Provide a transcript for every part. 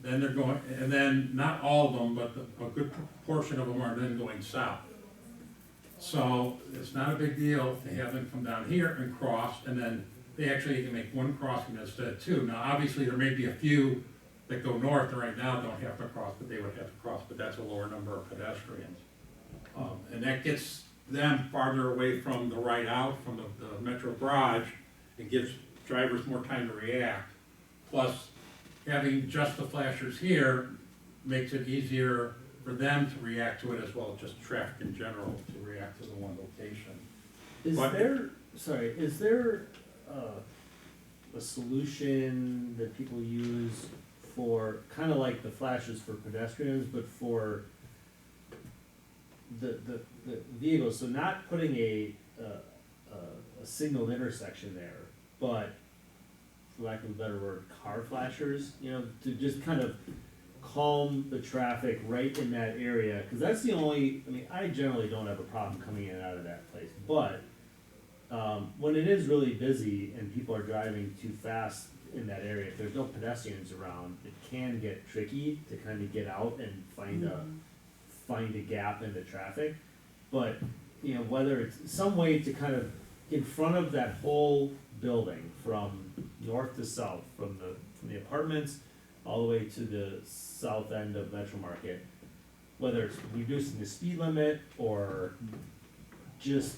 then they're going, and then not all of them, but a good portion of them are then going south. So it's not a big deal to have them come down here and cross, and then they actually can make one crossing instead of two. Now, obviously, there may be a few that go north that right now don't have to cross, but they would have to cross, but that's a lower number of pedestrians. And that gets them farther away from the right out, from the Metro Garage. It gives drivers more time to react. Plus, having just the flashers here makes it easier for them to react to it as well as just traffic in general to react to the one location. Is But- there a solution that people use for, kind of like the flashes for pedestrians, but for the vehicles, so not putting a signaled intersection there, but for lack of a better word, car flashers, you know, to just kind of calm the traffic right in that area, because that's the only, I mean, I generally don't have a problem coming in and out of that place, but when it is really busy and people are driving too fast in that area, if there's no pedestrians around, it can get tricky to kind of get out and find a gap in the traffic. But, you know, whether it's some way to kind of, in front of that whole building, from north to south, from the apartments all the way to the south end of Metro Market, whether it's reducing the speed limit or just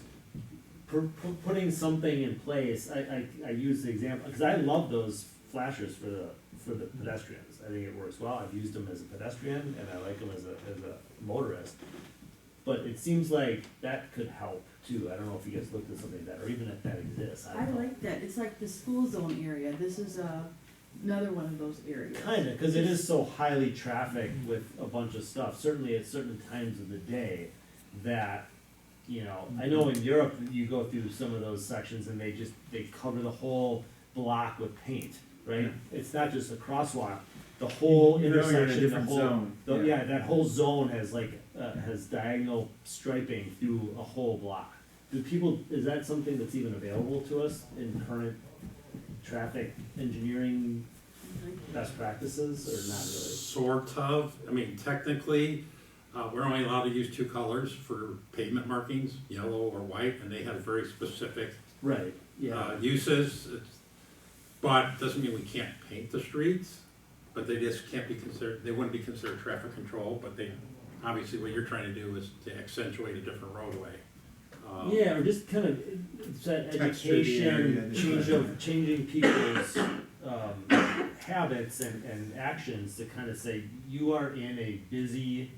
putting something in place. I use the example, because I love those flashers for the pedestrians. I think it works well. I've used them as a pedestrian and I like them as a motorist. But it seems like that could help too. I don't know if you guys looked at something like that, or even if that exists. I don't know. like that, it's like the school zone area, this is another one of those areas. Kinda, because it is so highly trafficked with a bunch of stuff, certainly at certain times of the day, that, you know, I know in Europe, you go through some of those sections and they cover the whole block with paint, right? It's not just a crosswalk, the whole You know you're in a intersection, the different whole, zone. yeah, that whole zone has has diagonal striping through a whole block. Is that something that's even available to us in current traffic engineering best practices, or not really? Sort of, I mean, technically, we're only allowed to use two colors for pavement markings, yellow or white, and they have very specific Right, yeah. uses. But doesn't mean we can't paint the streets, but they just can't be considered, they wouldn't be considered traffic control, but they, obviously what you're trying to do is to accentuate a different roadway. Yeah, or just kind of, it's that Texture of the area, education, changing people's habits and actions to kind of say, you are in a busy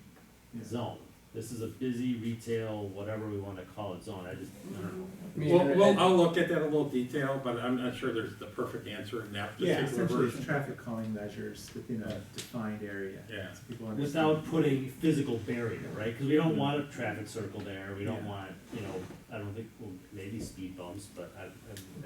zone. This is a busy retail, whatever we want to call it, zone. I don't know. I'll look at that in a little detail, but I'm not sure there's the perfect answer in that Yeah, particular essentially version. it's traffic calming measures within a defined area. Yeah. So people understand. Without putting physical barrier, right? Because we don't want a traffic circle there. We don't want, you know, I don't think, well, maybe speed bumps, but I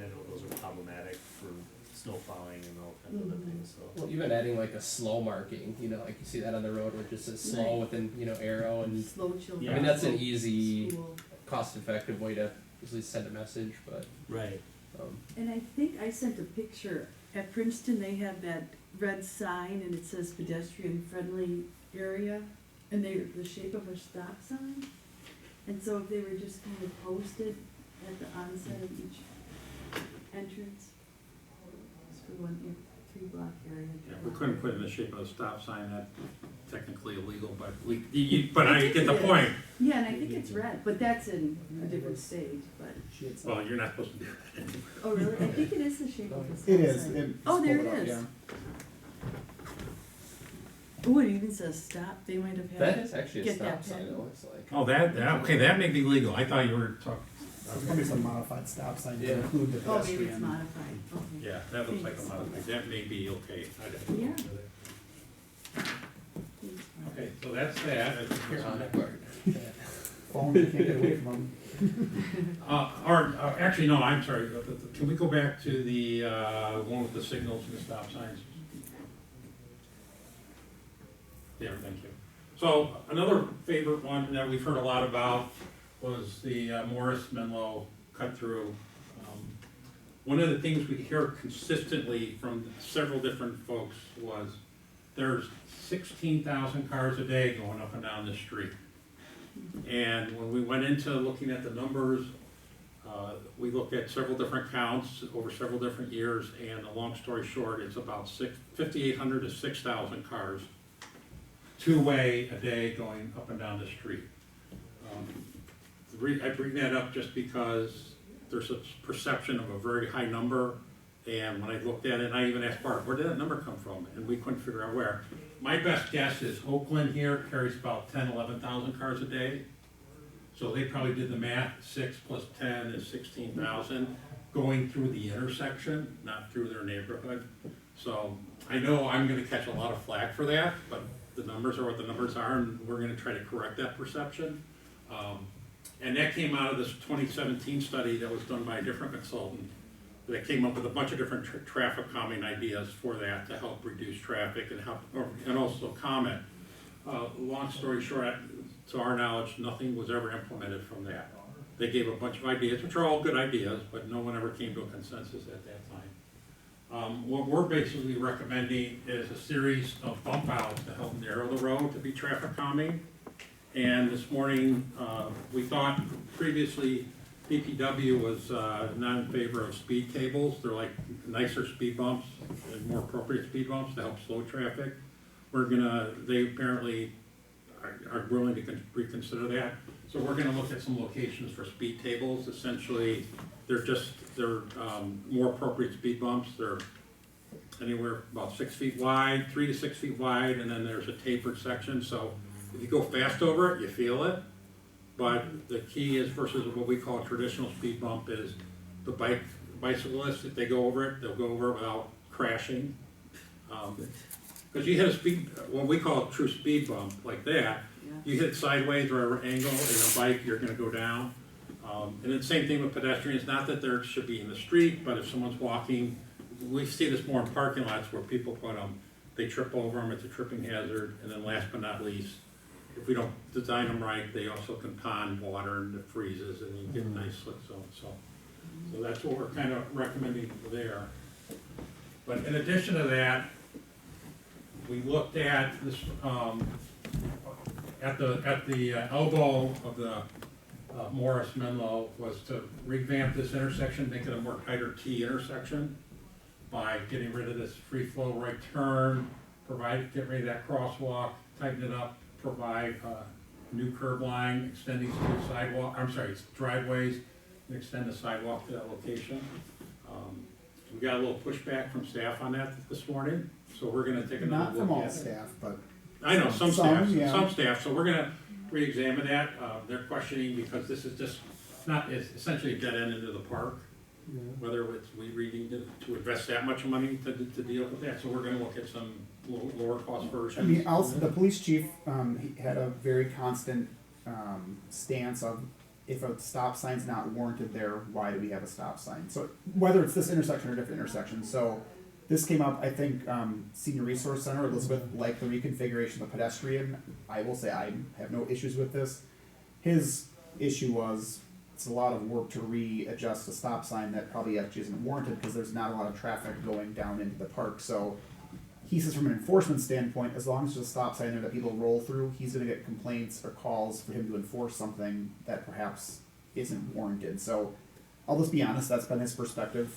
know those are problematic for snow plowing and all kinds of other things, so. Well, even adding like a slow marking, you know, like you see that on the road where it just says slow Right. within, you know, arrow, and Slow children. Yeah. I mean, that's an easy, School. cost-effective way to at least send a message, but, Right. And I think I sent a picture, at Princeton, they have that red sign and it says pedestrian friendly area, and they're the shape of a stop sign. And so if they were just kind of posted at the onset of each entrance, just for one 3-block area. Yeah, we couldn't put it in the shape of a stop sign, that's technically illegal, but but I get the point. Yeah, and I think it's red, but that's in a different stage, but, Well, you're not supposed to do that anyway. oh really? I think it is the shape of a stop It is. sign. Oh, there it is. Yeah. Oh, it even says stop, they might have had. that is actually a Get stop that sign, pen. it looks like. Oh, okay, that may be legal, I thought you were talking, There's probably some modified stop sign to Yeah. include the Oh, maybe it's pedestrian. modified, okay. yeah, that looks like a Thanks. modified, that may be okay. I don't know. Yeah. Thanks, Mark. Okay, so that's that. You're on it, Bart. Phones, you can't get away from them. Actually, no, I'm sorry, can we go back to the, one with the signals and the stop signs? Yeah, thank you. So, another favorite one that we've heard a lot about was the Morris Menlo cut through. One of the things we hear consistently from several different folks was there's 16,000 cars a day going up and down this street. And when we went into looking at the numbers, we looked at several different counts over several different years, and the long story short, it's about 5,800 to 6,000 cars, two-way a day going up and down the street. I bring that up just because there's a perception of a very high number, and when I looked at it, I even asked Bart, where did that number come from? And we couldn't figure out where. My best guess is Oakland here carries about 10, 11,000 cars a day. So they probably did the math, 6 plus 10 is 16,000, going through the intersection, not through their neighborhood. So I know I'm gonna catch a lot of flack for that, but the numbers are what the numbers are, and we're gonna try to correct that perception. And that came out of this 2017 study that was done by a different consultant that came up with a bunch of different traffic calming ideas for that to help reduce traffic and and also comment. Long story short, to our knowledge, nothing was ever implemented from that. They gave a bunch of ideas, which are all good ideas, but no one ever came to a consensus at that time. What we're basically recommending is a series of bump outs to help narrow the road to be traffic calming. And this morning, we thought previously DPW was not in favor of speed tables. They're like nicer speed bumps and more appropriate speed bumps to help slow traffic. They apparently are willing to reconsider that. So we're gonna look at some locations for speed tables. Essentially, they're more appropriate speed bumps. They're anywhere about 6 feet wide, 3 to 6 feet wide, and then there's a tapered section. So if you go fast over it, you feel it. But the key is versus what we call a traditional speed bump is the bicyclists, if they go over it, they'll go over it without crashing. Because you hit what we call a true speed bump like that, you hit sideways or an angle in a bike, you're gonna go down. And the same thing with pedestrians, not that there should be in the street, but if someone's walking, we see this more in parking lots where people they trip over them, it's a tripping hazard. And then last but not least, if we don't design them right, they also can pond water and it freezes and you get a nice slip zone. So that's what we're kind of recommending there. But in addition to that, we looked at this, at the elbow of the Morris Menlo was to revamp this intersection, make it a more tighter T intersection by getting rid of this free flow right turn, get rid of that crosswalk, tighten it up, provide a new curb line, extending to driveways, and extend the sidewalk to that location. We got a little pushback from staff on that this morning, so we're gonna take another Not look from all at it. staff, but I know, some Some, staff, yeah. so we're gonna re-examine that. They're questioning because this is just, it's essentially a dead end into the park. Whether we need to invest that much money to deal with that, so we're gonna look at some lower cost versions. I mean, also, the police chief, he had a very constant, stance of if a stop sign's not warranted there, why do we have a stop sign? So whether it's this intersection or different intersections, so this came up, I think, Senior Resource Center, Elizabeth, liked the reconfiguration of pedestrian. I will say I have no issues with this. His issue was, it's a lot of work to readjust a stop sign that probably actually isn't warranted because there's not a lot of traffic going down into the park. So he says from an enforcement standpoint, as long as there's a stop sign there that people roll through, he's gonna get complaints or calls for him to enforce something that perhaps isn't warranted. So I'll just be honest, that's been his perspective,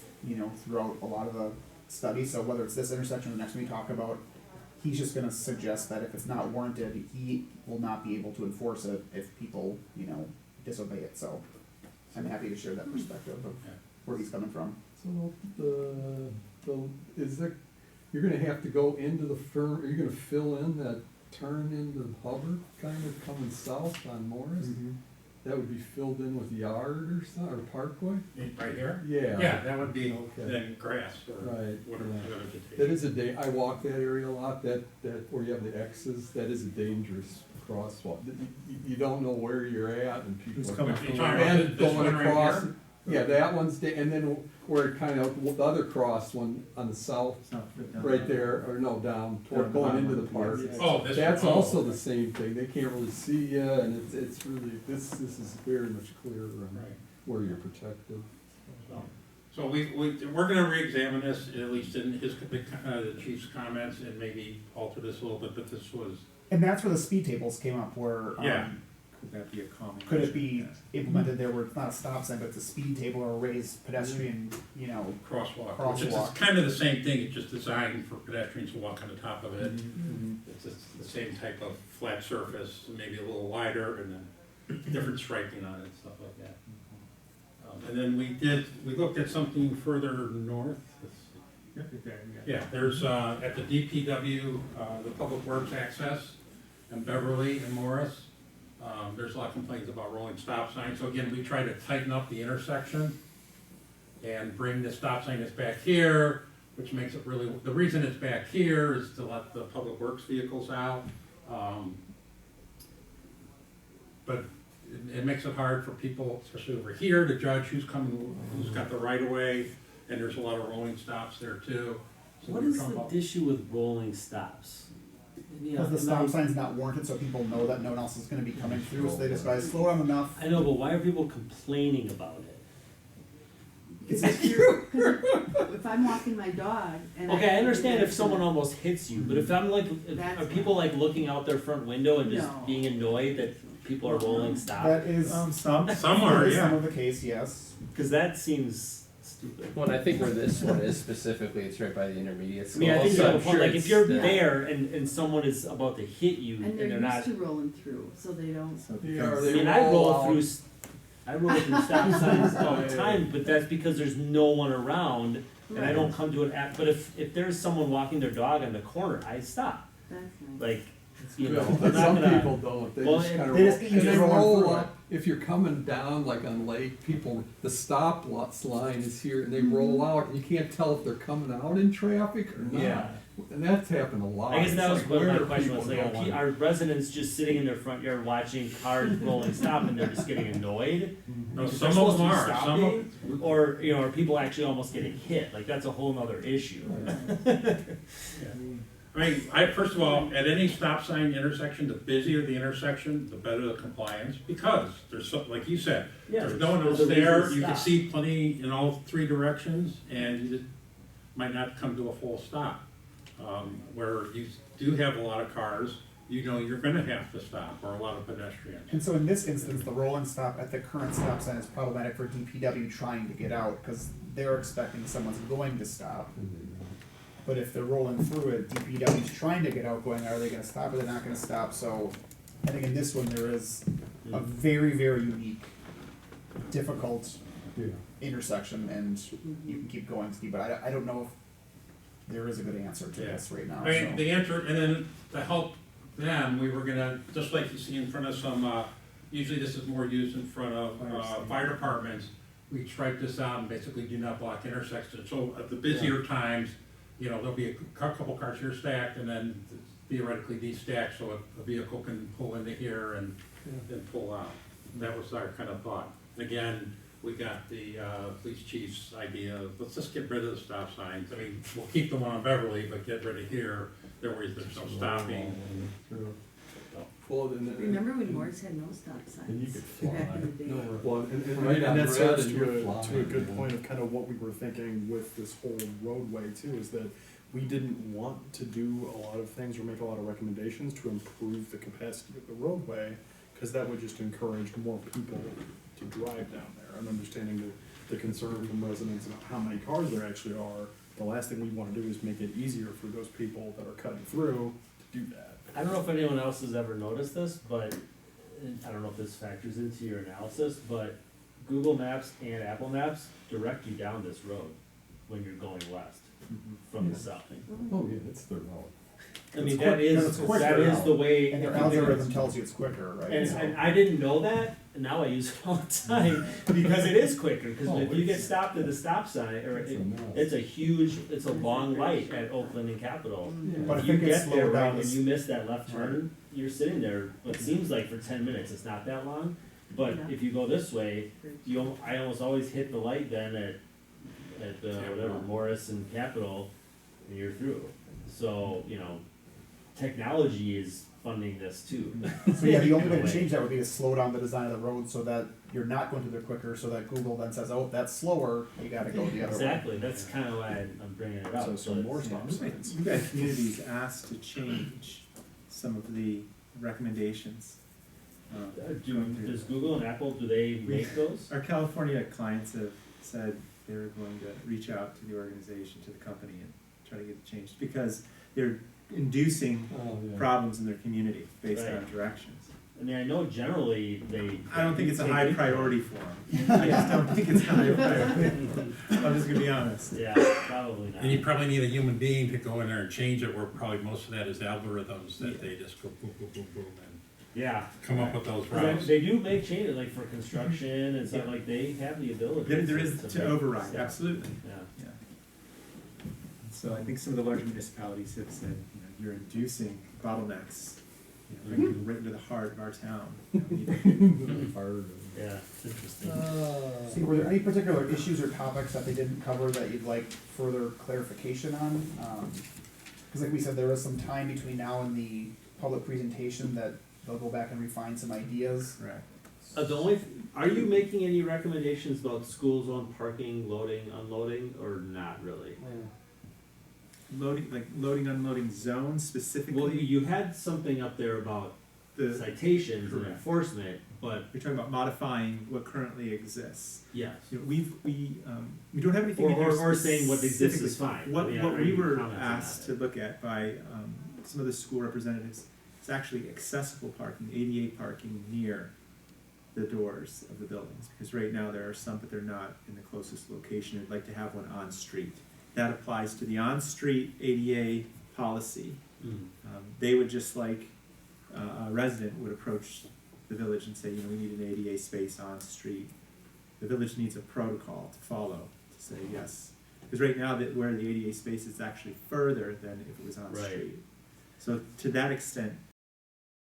throughout a lot of the study. So whether it's this intersection or the next one we talk about, he's just gonna suggest that if it's not warranted, he will not be able to enforce it if people, disobey it. So I'm happy to share that perspective of where he's coming from. So you're gonna have to go into the firm, are you gonna fill in that turn into Hubbard, kind of coming south on Morris? That would be filled in with yard or something, or parkway? Right here? Yeah. Yeah, that would be Okay. then grass or Right, whatever yeah. vegetation. That is I walk that area a lot, that where you have the X's, that is a dangerous crosswalk. You don't know where you're at and people Who's are coming You're from talking and about this going one right across. here? Yeah, that one's, and then where it kind of, the other cross one on the south, right there, or no, down toward, going into the park. Oh, this. That's oh. also the same thing, they can't really see you, and it's really, this is very much clearer on Right. where you're protected. So, So we're gonna reexamine this, at least in the chief's comments, and maybe alter this a little bit, but this was, And that's where the speed tables came up, where, Yeah. Could that be a common? could it measure? be implemented there where it's not a stop sign, but it's a speed table or a raised pedestrian, you know, crosswalk, which is Crosswalk. kind of the same thing, it's just designed for pedestrians to walk on the top of it. Mhm. It's just the same type of flat surface, maybe a little wider, and then different striping on it, and stuff like that. And then we looked at something further north. Let's see. Right there, Yeah, there's, at the DPW, the Public Works access, and Beverly and Morris, there's a lot of complaints about rolling stop signs. So again, we try to tighten up the intersection and bring the stop sign that's back here, which makes it really, the reason it's back here is to let the Public Works vehicles out. But it makes it hard for people, especially over here, to judge who's coming, who's got the right of way, and there's a lot of rolling stops there too. So What we're is talking the about- issue with rolling stops? You know, because the am I- stop sign's not warranted, so people know that no one else is gonna be coming through, so they just gotta slow down enough. I know, but why are people complaining about it? It's If I'm walking my dog and Okay, I understand if someone almost hits you, but if I'm like, That's are people like looking out their front window and just No. being annoyed that people are rolling stop? That is, Somewhere, that is some yeah. of the case, yes. Cause that seems stupid. Well, and I think where this one is specifically, it's right by the intermediate I school. mean, I think so you have I'm a point, sure like if it's you're the- there and someone is about to hit you And and they're they're not, used to rolling through, so they don't. So it Yeah, or becomes- I they mean, I roll roll out. through, I roll through stop signs all the Yeah. time, but that's because there's no one around and I Right. don't come to it at, but if there's someone walking their dog on the corner, I stop. That's nice. Like, you Yeah, know, I'm but not some gonna. people don't, they Well, just and- kinda They roll, just get and used they to rolling roll through up, if you're coming down like on Lake, people, the stop lots line is here, and they Mm-hmm. roll out, and you can't tell if they're coming out in traffic or not. Yeah. And that's happened a lot. I guess that It's was like, what my where are question was, people like, going? are residents just sitting in their front yard watching cars rolling stop and they're just getting annoyed? No, Because some they're of them supposed to be are, some of, stopping? Or, you know, are people actually almost getting hit? Like, that's a whole nother issue. I mean, first of all, at any stop sign intersection, the busier the intersection, the better the compliance, because there's so, like you said, Yeah, there's no one else there's a reason there, to you can stop. see plenty in all three directions, and you just might not come to a full stop. Where you do have a lot of cars, you know you're gonna have to stop, or a lot of pedestrians. And so in this instance, the rolling stop at the current stop sign is problematic for DPW trying to get out, because they're expecting someone's going to stop. But if they're rolling through it, DPW's trying to get out, going, are they gonna stop or they're not gonna stop? So I think in this one, there is a very, very unique, difficult Yeah. intersection, and you can keep going, Steve, but I don't know if there is a good answer to Yeah. this right now, I mean, so. the answer, and then to help them, we were gonna, just like you see in front of some, usually this is more used in front of, fire departments. We stripe this out and basically do not block intersections, so at the busier times, you know, there'll be a couple cars here stacked and then theoretically de-stacked, so a vehicle can pull into here and then pull out. That was our kind of thought. Again, we got the, police chief's idea, of, let's just get rid of the stop signs. I mean, we'll keep the one on Beverly, but get rid of here, there where there's no stopping. True. Well, Remember when Morris had no stop signs? And you could Back in the day. Well, and Right, right on and that red serves and to you're a flying, good man. point of kind of what we were thinking with this whole roadway too, is that we didn't want to do a lot of things or make a lot of recommendations to improve the capacity of the roadway, because that would just encourage more people to drive down there, and understanding the concern from residents about how many cars there actually are. The last thing we wanna do is make it easier for those people that are cutting through to do that. I don't know if anyone else has ever noticed this, but and I don't know if this factors into your analysis, but Google Maps and Apple Maps direct you down this road when you're going west from the south. Oh, yeah, it's their route. I mean, It's that quick- is, it's quicker that is now. the way. And their everything is. algorithm tells you it's quicker, right? And, So- and I didn't know that, and now I use it all the time, because it is quicker, because Oh, if you get it's- stopped at the stop sign, or It's a it, mess. it's a huge, it's a long light at Oakland and Capitol. But If if you it gets get there slowed right down, and it's- you miss that left turn, you're sitting there, what seems like for 10 minutes, it's not that long, but Yeah. if you go this way, I almost always hit the light then at whatever, Morris and Capitol, and you're through. So, you know, technology is funding this too. So yeah, the only way In a to change that would be to slow down the design of the road so that you're not going through there quicker, so that Google then says, oh, that's slower, you gotta go the other way. Exactly, that's kind of why I'm bringing it up. So but- more stop signs. We've had communities asked to change some of the recommendations. Does Google and Apple, do they make those? Our California clients have said they were going to reach out to the organization, to the company, and try to get it changed, because they're inducing Oh, yeah. problems in their community based on Right. directions. I mean, I know generally they. I don't think it's a they high do- priority for them. I just don't think it's a high priority. I'm just gonna be honest. Yeah, probably not. And you probably need a human being to go in there and change it, where probably most of that is algorithms that they just go boom, boom, boom, boom, and Yeah. come up with those 'Cause they- routes. They do make changes, like for construction and stuff, like they have the ability. There is to make- override, yeah. absolutely. Yeah. Yeah. So I think some of the larger municipalities have said, you're inducing bottlenecks, like right into the heart of our town. Yeah, it's interesting. See, were there any particular issues or topics that they didn't cover that you'd like further clarification on? Cause like we said, there is some time between now and the public presentation that they'll go back and refine some ideas. Right. The only, are you making any recommendations about school zone parking, loading, unloading, or not really? Loading, unloading zones Well, specifically, you had something up there about the, citations and Correct. enforcement, but you're talking about modifying what currently exists. yes. We don't have anything in here Or saying what exists specifically. is fine. What, I mean, what are we you were commenting on asked to it? look at by, some of the school representatives, is actually accessible parking, ADA parking near the doors of the buildings, because right now there are some, but they're not in the closest location. I'd like to have one on street. That applies to the on-street ADA policy. Mm. They would just like, a resident would approach the village and say, we need an ADA space on street. The village needs a protocol to follow, to say yes. Because right now, where the ADA space is actually further than if it was on Right. street. So to that extent,